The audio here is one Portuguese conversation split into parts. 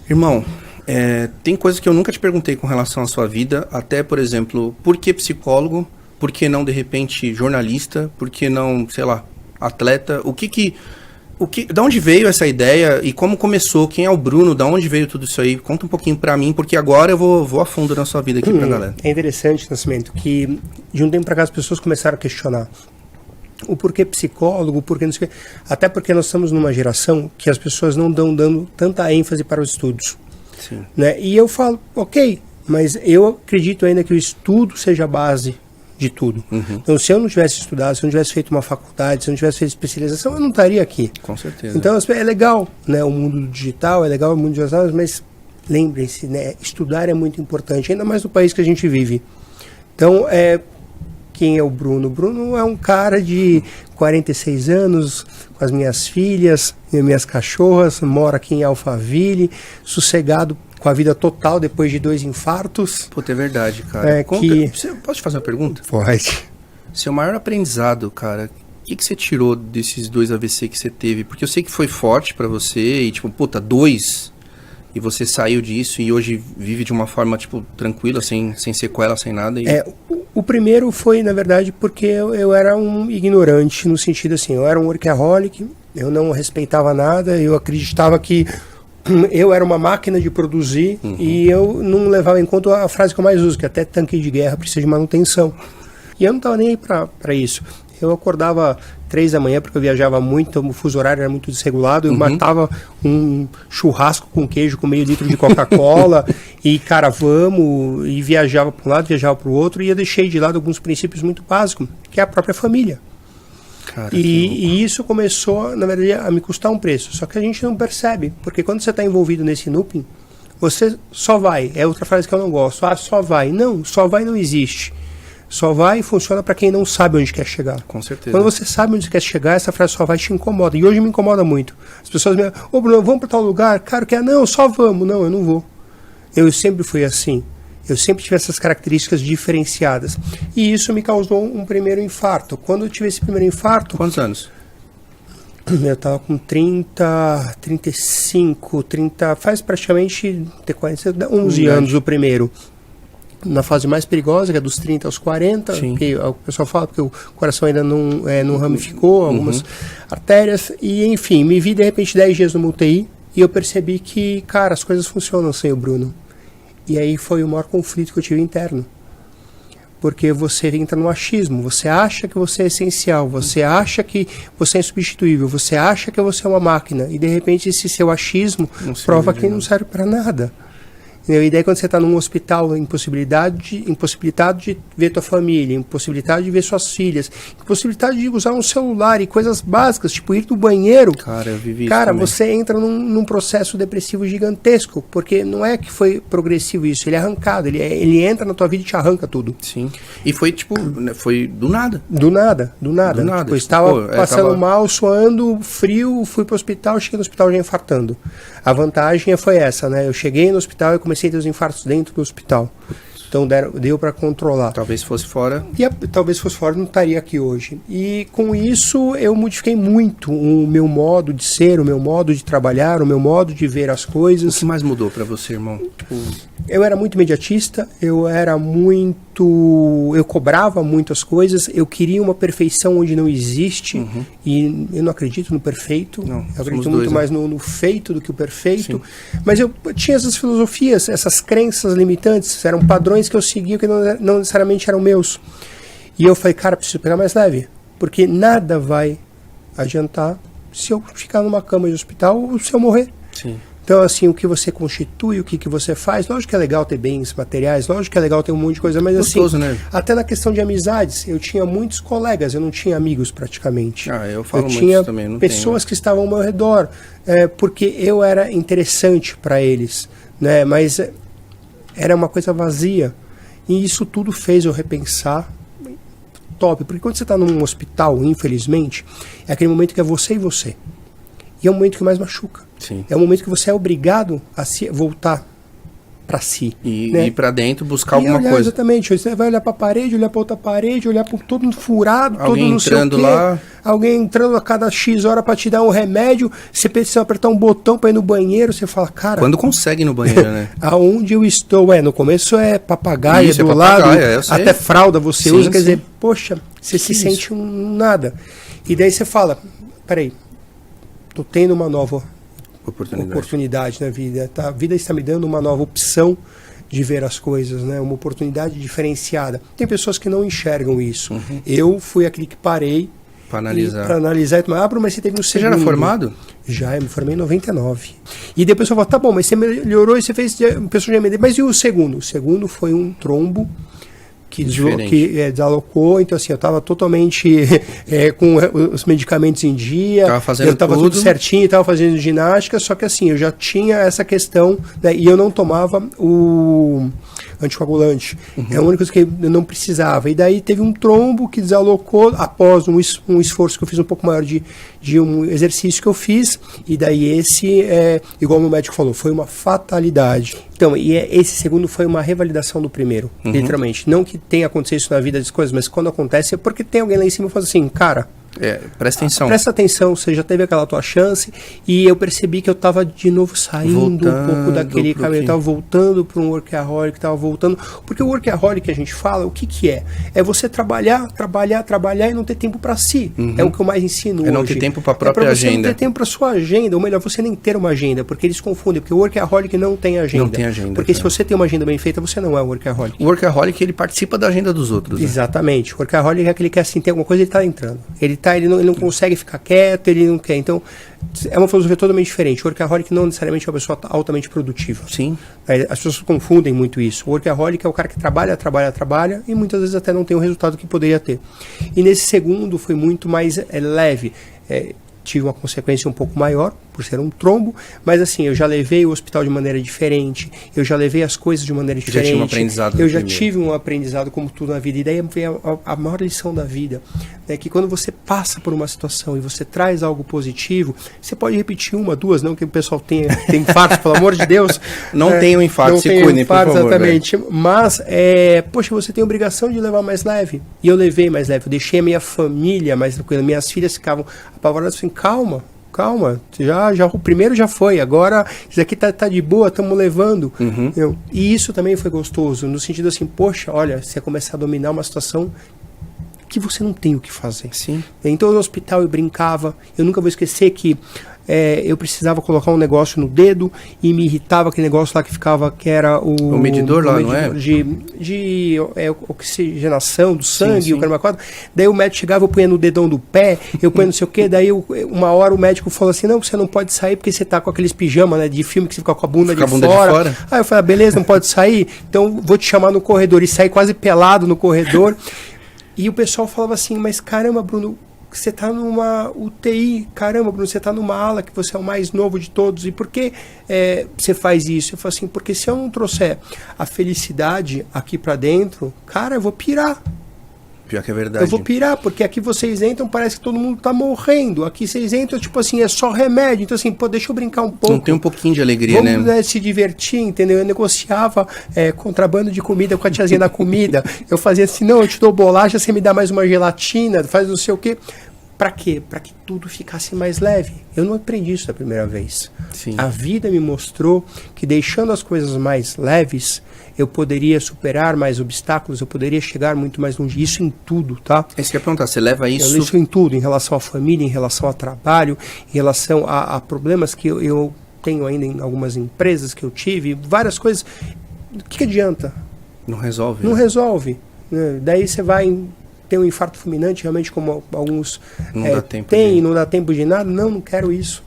Irmão, tem coisas que eu nunca te perguntei com relação à sua vida, até, por exemplo, por que psicólogo? Por que não, de repente, jornalista? Por que não, sei lá, atleta? Da onde veio essa ideia e como começou? Quem é o Bruno? Da onde veio tudo isso aí? Conta um pouquinho pra mim, porque agora eu vou a fundo na sua vida aqui pra galera. É interessante, Nascimento, que de um tempo pra cá as pessoas começaram a questionar o porquê psicólogo, o porquê não sei o quê. Até porque nós estamos numa geração que as pessoas não estão dando tanta ênfase para os estudos. Sim. Né? E eu falo, ok, mas eu acredito ainda que o estudo seja a base de tudo. Uhum. Então, se eu não tivesse estudado, se eu não tivesse feito uma faculdade, se eu não tivesse feito especialização, eu não estaria aqui. Com certeza. Então, é legal, né, o mundo digital, é legal o mundo digital, mas lembrem-se, né, estudar é muito importante, ainda mais no país que a gente vive. Então, quem é o Bruno? O Bruno é um cara de 46 anos, com as minhas filhas, minhas cachorras, mora aqui em Alphaville, sossegado, com a vida total depois de 2 infartos. Puta, é verdade, cara. Posso te fazer uma pergunta? Pode. Seu maior aprendizado, cara, o que você tirou desses 2 AVC que você teve? Porque eu sei que foi forte pra você e, tipo, puta, 2, e você saiu disso e hoje vive de uma forma, tipo, tranquila, sem sequela, sem nada. O primeiro foi, na verdade, porque eu era um ignorante, no sentido assim, eu era um workaholic, eu não respeitava nada, eu acreditava que eu era uma máquina de produzir e eu não levava em conta a frase que eu mais uso, que até tanque de guerra precisa de manutenção. E eu não estava nem aí para isso. Eu acordava 3 da manhã porque eu viajava muito, então o fuso horário era muito desregulado, eu matava um churrasco com queijo com meio litro de Coca-Cola e, cara, e viajava para um lado, viajava para o outro, e eu deixei de lado alguns princípios muito básicos, que é a própria família. Cara, e isso começou, na verdade, a me custar um preço. Só que a gente não percebe, porque quando você está envolvido nesse looping, você só vai. É outra frase que eu não gosto. Só vai. Não, só vai não existe. Só vai e funciona para quem não sabe onde quer chegar. Com certeza. Quando você sabe onde quer chegar, essa frase só vai te incomoda. E hoje me incomoda muito. As pessoas me falam, ô Bruno, vamos para tal lugar? Cara, não, só vamos. Não, eu não vou. Eu sempre fui assim. Eu sempre tive essas características diferenciadas. E isso me causou um primeiro infarto. Quando eu tive esse primeiro infarto... Quantos anos? Eu estava com 35, faz praticamente 11 anos o primeiro. Na fase mais perigosa, que é dos 30 aos 40, que o pessoal fala que o coração ainda não ramificou, algumas artérias. E, enfim, me vi de repente 10 dias no UTI e eu percebi que, cara, as coisas funcionam sem o Bruno. E aí foi o maior conflito que eu tive interno. Porque você entra no achismo, você acha que você é essencial, você acha que você é insubstituível, você acha que você é uma máquina, e de repente esse seu achismo prova que não serve para nada. E daí quando você está num hospital impossibilitado de ver tua família, impossibilidade de ver suas filhas, impossibilidade de usar um celular e coisas básicas, tipo ir do banheiro. Cara, eu vivi isso Cara, também. você entra num processo depressivo gigantesco, porque não é que foi progressivo isso, ele é arrancado, ele entra na tua vida e te arranca tudo. Sim. E foi tipo, foi do nada. Do nada. Tipo, eu estava passando mal, suando, frio, fui pro hospital, cheguei no hospital já infartando. A vantagem foi essa, né? Eu cheguei no hospital e comecei a ter os infartos dentro do hospital. Então deu para controlar. Talvez fosse fora. Talvez fosse fora, não estaria aqui hoje. E com isso eu modifiquei muito o meu modo de ser, o meu modo de trabalhar, o meu modo de ver as coisas. O que mais mudou para você, irmão? Eu era muito imediatista, eu cobrava muito as coisas, eu queria uma perfeição onde não existe, e eu não acredito no perfeito, eu acredito muito mais no feito do que o perfeito. Sim. Mas eu tinha essas filosofias, essas crenças limitantes, eram padrões que eu seguia que não necessariamente eram meus. E eu falei, cara, preciso pegar mais leve, porque nada vai adiantar se eu ficar numa cama de hospital ou se eu morrer. Sim. Então, assim, o que você constitui, o que você faz, lógico que é legal ter bens materiais, lógico que é legal ter um monte de coisa, mas gostoso, assim, né? Até na questão de amizades, eu tinha muitos colegas, eu não tinha amigos praticamente. Eu falo muito tinha também, não pessoas que estavam ao meu redor, porque eu era interessante para eles, né? Mas era uma coisa vazia. E isso tudo fez eu repensar. Top, porque quando você está num hospital, infelizmente, é aquele momento que é você e você. E é o momento que mais machuca. Sim. É o momento que você é obrigado a se voltar. para si. E né? ir para dentro buscar alguma olhar, coisa. Exatamente. Você vai olhar para a parede, olhar para outra parede, olhar para todo furado, alguém todo não sei o entrando quê. lá. Alguém entrando a cada X hora para te dar um remédio. Você precisa apertar um botão para ir no banheiro. Você fala, cara... Quando consegue ir no banheiro, né? Aonde eu estou? No começo é papagaia Isso, do lado, até fralda você usa. Quer dizer, poxa, você se sente um nada. E daí você fala, peraí, tô tendo uma nova oportunidade na vida. Tá? A vida está me dando uma nova opção de ver as coisas, né? Uma oportunidade diferenciada. Tem pessoas que não enxergam isso. Uhum. Eu fui aquele que parei para analisar. Para analisar e tomar, mas você teve no segundo. Você já era formado? Já, eu me formei em 99. E depois eu falo, tá bom, mas você melhorou e você fez, a pessoa já me... Mas e o segundo? O segundo foi um trombo que desalocou, então assim, eu estava totalmente com os medicamentos em dia, eu estava tudo certinho, estava fazendo ginástica, só que assim, eu já tinha essa questão, né, e eu não tomava o anticoagulante, é a única coisa que eu não precisava, e daí teve um trombo que desalocou após um esforço que eu fiz um pouco maior de um exercício que eu fiz, e daí igual o meu médico falou, foi uma fatalidade. Então, esse segundo foi uma revalidação do primeiro, literalmente. Não que tenha acontecido isso na vida das coisas, mas quando acontece é porque tem alguém lá em cima que fala assim, cara... presta atenção. Presta atenção, você já teve aquela tua chance, e eu percebi que eu estava de novo saindo um pouco daquele caminho, eu estava voltando para um workaholic, porque o workaholic que a gente fala, o que é? É você trabalhar e não ter tempo para si. É o que eu mais ensino hoje. É não ter tempo para a própria agenda. Não ter tempo para sua agenda, ou melhor, você nem ter uma agenda, porque eles confundem, porque o workaholic não tem agenda. Não tem agenda. Porque se você tem uma agenda bem feita, você não é workaholic. O workaholic, ele participa da agenda dos outros. Exatamente. O workaholic é aquele que assim, tem alguma coisa, ele está entrando. Ele não consegue ficar quieto, ele não quer. Então, é uma filosofia totalmente diferente. O workaholic não necessariamente é uma pessoa altamente produtiva. Sim. As pessoas confundem muito isso. O workaholic é o cara que trabalha e muitas vezes até não tem o resultado que poderia ter. E nesse segundo foi muito mais leve. Tive uma consequência um pouco maior, por ser um trombo, mas assim, eu já levei o hospital de maneira diferente, eu já levei as coisas de maneira diferente. Já tinha um aprendizado. Eu já tive um aprendizado como tudo na vida, e daí veio a maior lição da vida, né, que quando você passa por uma situação e você traz algo positivo, você pode repetir uma, duas, não que o pessoal tem infarto, pelo amor de Deus. Não tenha um infarto, se cuidem, por favor. Exatamente, mas, poxa, você tem a obrigação de levar mais leve, e eu levei mais leve, eu deixei a minha família mais tranquila, minhas filhas ficavam apavoradas, assim, calma, já o primeiro já foi, agora isso aqui tá de boa, estamos levando. E isso também foi gostoso, no sentido assim, poxa, olha, você começar a dominar uma situação que você não tem o que fazer. Sim. Então no hospital eu brincava, eu nunca vou esquecer que eu precisava colocar um negócio no dedo e me irritava aquele negócio lá que era o medidor lá, não é? De oxigenação do sangue, sim. O caramba 4. Daí o médico chegava, eu punha no dedão do pé, eu punha não sei o quê, daí uma hora o médico falou assim, não, você não pode sair porque você tá com aqueles pijamas, né, de filme que você fica com a bunda, de fora. Aí eu falei, beleza, não pode sair, então vou te chamar no corredor, e saí quase pelado no corredor. E o pessoal falava assim, mas caramba, Bruno, você está numa UTI, caramba, Bruno, você está numa ala que você é o mais novo de todos, e por que você faz isso? Eu falo assim, porque se eu não trouxer a felicidade aqui para dentro, cara, eu vou pirar. Pior que é verdade. Eu vou pirar, porque aqui vocês entram, parece que todo mundo tá morrendo. Aqui vocês entram, tipo assim, é só remédio. Então assim, deixa eu brincar um pouco. Não tem um pouquinho de alegria, Vamos se divertir, entendeu? Eu negociava contrabando de comida com a tiazinha da comida. Eu fazia assim, não, eu te dou bolacha, você me dá mais uma gelatina, faz não sei o quê. Pra quê? Pra que tudo ficasse mais leve. Eu não aprendi isso da primeira vez. Sim. A vida me mostrou que deixando as coisas mais leves, eu poderia superar mais obstáculos, eu poderia chegar muito mais longe. Isso em tudo, tá? Isso que eu ia perguntar, você leva isso... Isso em tudo, em relação à família, em relação ao trabalho, em relação a problemas que eu tenho ainda em algumas empresas que eu tive, várias coisas. O que adianta? Não resolve. Não resolve. Né? Daí você vai... Tem um infarto fulminante, realmente, como alguns não dá tempo de nada. Não quero isso.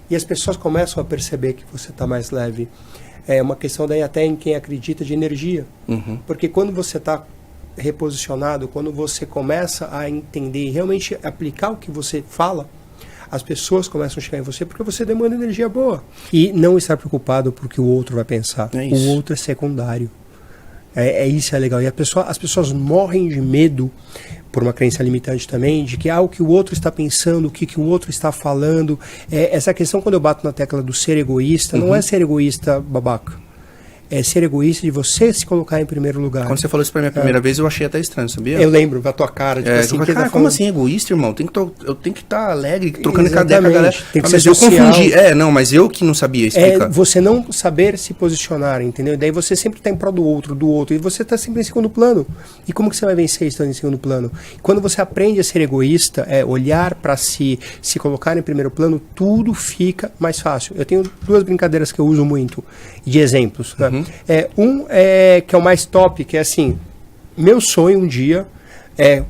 E as pessoas começam a perceber que você está mais leve. É uma questão daí até em quem acredita de energia. Porque quando você está reposicionado, quando você começa a entender e realmente aplicar o que você fala, as pessoas começam a chegar em você porque você demanda energia boa. E não estar preocupado por que o outro vai pensar. O outro é secundário. Isso é legal. E as pessoas morrem de medo, por uma crença limitante também, de que o que o outro está pensando, o que o outro está falando. Essa questão, quando eu bato na tecla do ser egoísta, não é ser egoísta babaca. é ser egoísta de você se colocar em primeiro lugar. Quando você falou isso pra mim a primeira vez, eu achei até estranho, sabia? Eu lembro da tua cara, tipo assim, cara, tá como assim egoísta, irmão? Eu tenho que estar alegre, trocando Exatamente. cadeia com a galera. Tem que mas ser eu social. confundi. Não, mas eu que não sabia explicar. É você não saber se posicionar, entendeu? Daí você sempre tá em prol do outro, e você tá sempre em segundo plano. E como que você vai vencer estando em segundo plano? Quando você aprende a ser egoísta, olhar para si, se colocar em primeiro plano, tudo fica mais fácil. Eu tenho duas brincadeiras que eu uso muito de exemplos, né? Que é o mais top, que é assim, meu sonho um dia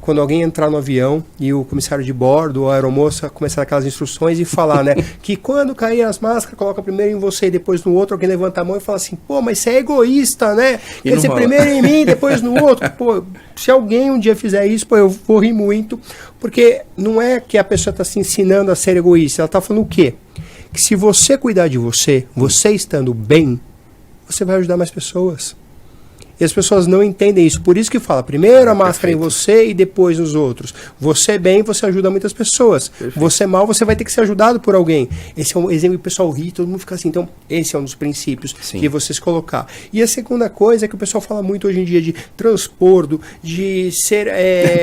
quando alguém entrar no avião e o comissário de bordo ou a aeromoça começar aquelas instruções e falar, né, que quando cair as máscaras, coloca primeiro em você e depois no outro, alguém levanta a mão e fala assim, pô, mas você é egoísta, né? Quer dizer, primeiro em mim, depois no outro. Pô, se alguém um dia fizer isso, pô, eu vou rir muito, porque não é que a pessoa está se ensinando a ser egoísta, ela está falando o quê? Que se você cuidar de você, você estando bem, você vai ajudar mais pessoas. E as pessoas não entendem isso. Por isso que fala, primeiro a máscara em você e depois nos outros. Você bem, você ajuda muitas pessoas. Perfeito. Você mal, você vai ter que ser ajudado por alguém. Esse é um exemplo que o pessoal ri, todo mundo fica assim. Então, esse é um dos princípios que vocês colocar. E a segunda coisa é que o pessoal fala muito hoje em dia de transbordo, de ser...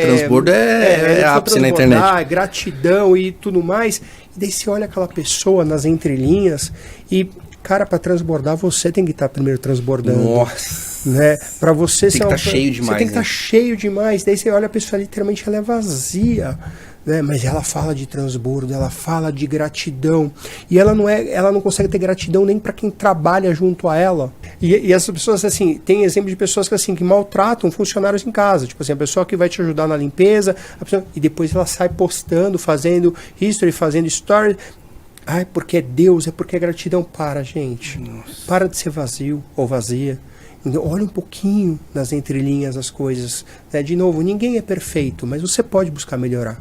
transbordo é ápice na internet. Gratidão e tudo mais. E daí você olha aquela pessoa nas entrelinhas e... Cara, para transbordar, você tem que estar primeiro transbordando. Nossa. Né? Para você tem que estar cheio demais. Você tem que estar cheio demais. Daí você olha a pessoa, literalmente, ela é vazia. Né? Mas ela fala de transbordo, ela fala de gratidão. E ela não consegue ter gratidão nem para quem trabalha junto a ela. E essas pessoas, assim, tem exemplo de pessoas que, assim, que maltratam funcionários em casa. Tipo assim, a pessoa que vai te ajudar na limpeza, e depois ela sai postando, fazendo history, fazendo story. Ai, porque é Deus, é porque é gratidão. Para, gente. Nossa. Para de ser vazio ou vazia. Olha um pouquinho nas entrelinhas as coisas. Né? De novo, ninguém é perfeito, mas você pode buscar melhorar.